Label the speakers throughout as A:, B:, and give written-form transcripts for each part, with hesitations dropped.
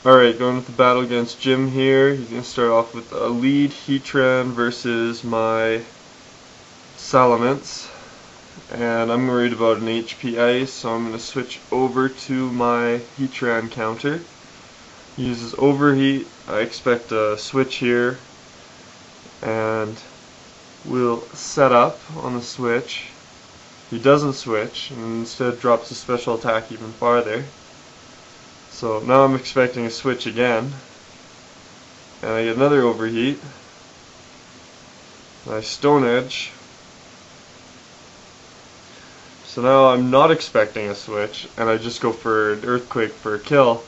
A: Alright, going with the battle against Jim here. He's going to start off with a lead Heatran versus my Salamence. And I'm worried about an HP ice, so I'm going to switch over to my Heatran counter. He uses overheat. I expect a switch here. And we'll set up on the switch. He doesn't switch, and instead drops his special attack even farther. So now I'm expecting a switch again, and I get another overheat. I Stone Edge. So now I'm not expecting a switch, and I just go for an Earthquake for a kill,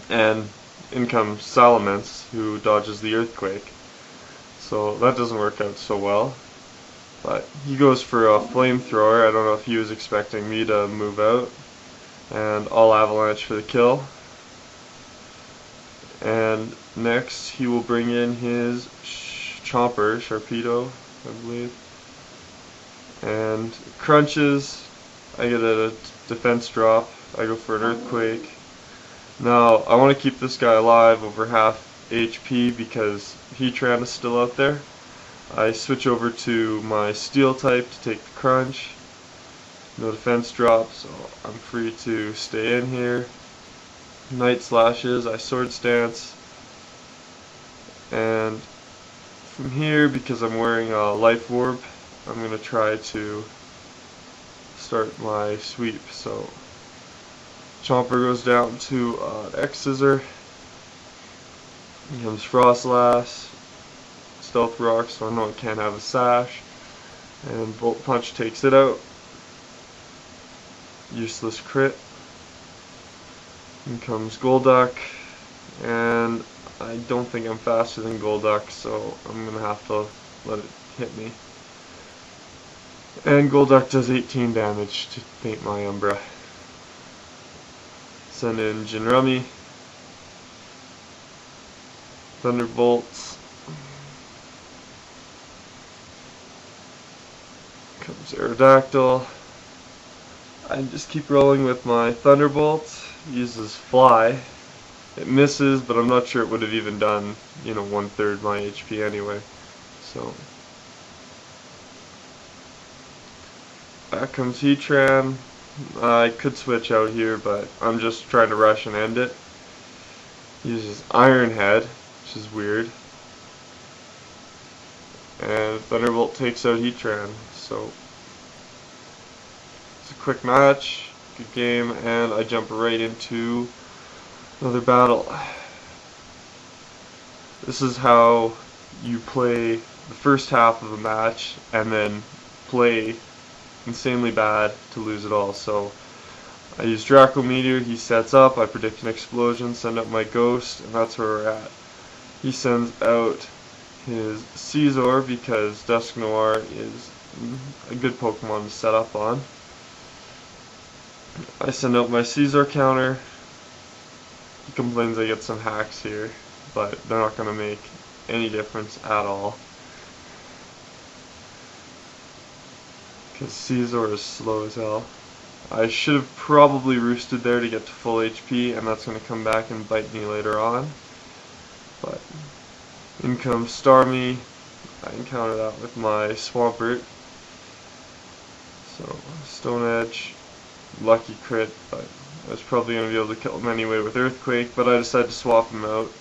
A: and in comes Salamence, who dodges the Earthquake. So that doesn't work out so well. But he goes for a Flamethrower. I don't know if he was expecting me to move out. And I'll Avalanche for the kill. And next he will bring in his Sharpedo, I believe. And crunches. I get a defense drop. I go for an Earthquake. Now I want to keep this guy alive over half HP because Heatran is still out there. I switch over to my Steel type to take the crunch. No defense drop, so I'm free to stay in here. Night Slashes, I Sword Stance. And from here, because I'm wearing a Life Orb, I'm going to try to start my sweep. So Chomper goes down to X Scissor. Here comes Frostlass. Stealth Rock, so I know it can't have a sash. And Bolt Punch takes it out. Useless crit. In comes Golduck, and I don't think I'm faster than Golduck, so I'm gonna have to let it hit me. And Golduck does 18 damage to paint my Umbra. Send in Jinrummy. Thunderbolts. Comes Aerodactyl. I just keep rolling with my Thunderbolt. Uses Fly. It misses, but I'm not sure it would have even done, 1/3 my HP anyway. So back comes Heatran. I could switch out here, but I'm just trying to rush and end it. Uses Iron Head, which is weird. And Thunderbolt takes out Heatran. So it's a quick match, good game, and I jump right into another battle. This is how you play the first half of a match and then play insanely bad to lose it all. So I use Draco Meteor, he sets up, I predict an explosion, send out my Ghost, and that's where we're at. He sends out his Scizor because Dusknoir is a good Pokemon to set up on. I send out my Scizor counter. He complains I get some hacks here, but they're not going to make any difference at all. Because Scizor is slow as hell. I should have probably roosted there to get to full HP, and that's going to come back and bite me later on. But in comes Starmie. I can counter that with my Swampert. So Stone Edge, lucky crit, but I was probably going to be able to kill him anyway with Earthquake, but I decided to swap him out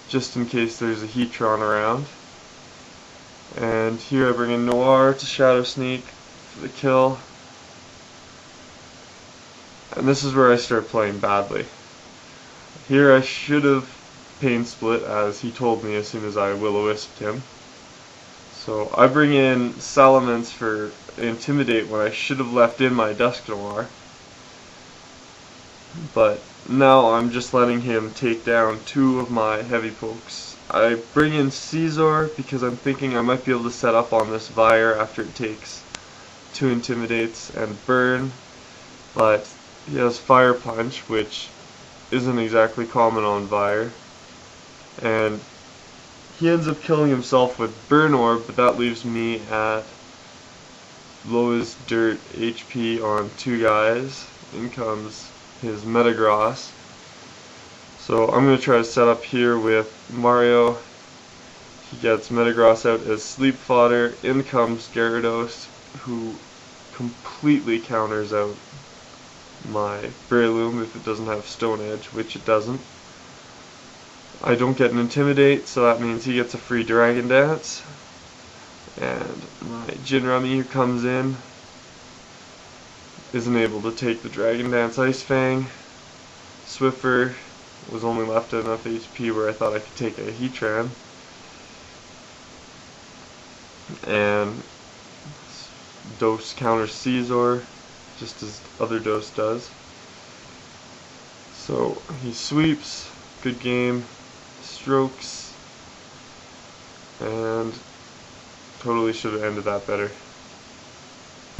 A: just in case there's a Heatran around. And here I bring in Noir to Shadow Sneak for the kill. And this is where I start playing badly. Here I should have Pain Split, as he told me as soon as I Will-O-Wisped him. So I bring in Salamence for Intimidate when I should have left in my Dusknoir. But now I'm just letting him take down two of my heavy pokes. I bring in Scizor because I'm thinking I might be able to set up on this Vire after it takes two Intimidates and Burn. But he has Fire Punch, which isn't exactly common on Vire. And he ends up killing himself with Burn Orb, but that leaves me at lowest dirt HP on two guys. In comes his Metagross. So I'm going to try to set up here with Mario. He gets Metagross out as sleep fodder. In comes Gyarados, who completely counters out my Breloom if it doesn't have Stone Edge, which it doesn't. I don't get an Intimidate, so that means he gets a free Dragon Dance. And my Jinrami, who comes in, isn't able to take the Dragon Dance Ice Fang. Swiffer was only left at enough HP where I thought I could take a Heatran. And Dose counters Caesar, just as other Dose does. So he sweeps, good game, strokes, and totally should have ended that better.